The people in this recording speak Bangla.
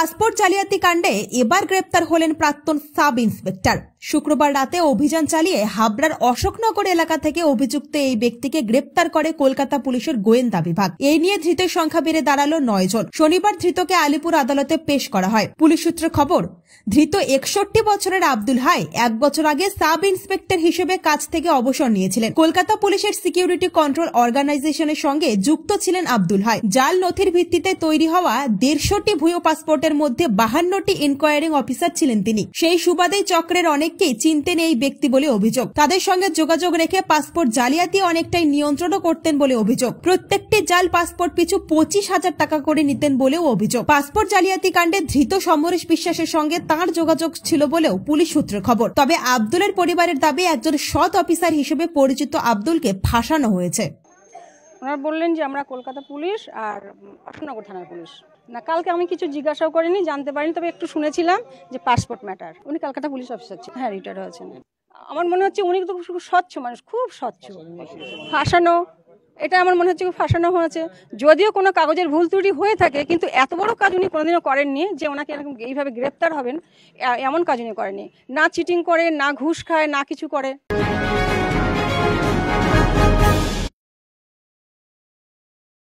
পাসপোর্ট জালিয়াতি কাণ্ডে এবার গ্রেপ্তার হলেন প্রাক্তন সাব ইন্সপেক্টর। শুক্রবার রাতে অভিযান চালিয়ে হাবড়ার অশোকনগর এলাকা থেকে অভিযুক্ত এই ব্যক্তিকে গ্রেপ্তার করে কলকাতা পুলিশের গোয়েন্দা বিভাগ। এই নিয়ে ধৃতের সংখ্যা বেড়ে দাঁড়ালো 9 জন। শনিবার ধৃতকে আলিপুর আদালতে পেশ করা হয়। পুলিশ সূত্রে খবর, ধৃত 61 বছরের আব্দুল হাই 1 বছর আগে সাব ইন্সপেক্টর হিসেবে কাজ থেকে অবসর নিয়েছিলেন। কলকাতা পুলিশের সিকিউরিটি কন্ট্রোল অর্গানাইজেশনের সঙ্গে যুক্ত ছিলেন আব্দুল হাই। জাল নথির ভিত্তিতে তৈরি হওয়া 150টি ভুয়ো পাসপোর্টের মধ্যে 52টি ইনকোয়ারিং অফিসার ছিলেন তিনি। সেই সুবাদেই চক্রের অনেককেই চিনতেন এই ব্যক্তি বলে অভিযোগ। তাদের সঙ্গে যোগাযোগ রেখে পাসপোর্ট জালিয়াতি অনেকটাই নিয়ন্ত্রণও করতেন বলে অভিযোগ। প্রত্যেকটি জাল পাসপোর্ট পিছু 25,000 টাকা করে নিতেন বলেও অভিযোগ। পাসপোর্ট জালিয়াতি কাণ্ডে ধৃত সমরেশ বিশ্বাসের সঙ্গে তাঁর যোগাযোগ ছিল বলেও পুলিশ সূত্রে খবর। তবে আব্দুলের পরিবারের দাবি একজন সৎ অফিসার হিসেবে পরিচিত আব্দুলকে ফাঁসানো হয়েছে। ওনারা বললেন যে আমরা কলকাতা পুলিশ আর অশোকনগর থানার পুলিশ। না, কালকে আমি কিছু জিজ্ঞাসাও করিনি, জানতে পারিনি, তবে একটু শুনেছিলাম যে পাসপোর্ট ম্যাটার। উনি কলকাতা পুলিশ অফিসার ছিলেন, হ্যাঁ রিটায়ার্ড হয়েছেন। আমার মনে হচ্ছে উনি তো খুব স্বচ্ছ মানুষ, খুব স্বচ্ছ। ফাঁসানো, এটা আমার মনে হচ্ছে ফাঁসানো হয়েছে। যদিও কোনো কাগজের ভুল ত্রুটি হয়ে থাকে, কিন্তু এত বড় কাজ উনি কোনোদিনও করেননি যে ওনাকে এরকম এইভাবে গ্রেপ্তার হবেন, এমন কাজ উনি করেননি। না চিটিং করে, না ঘুষ খায়, না কিছু করে।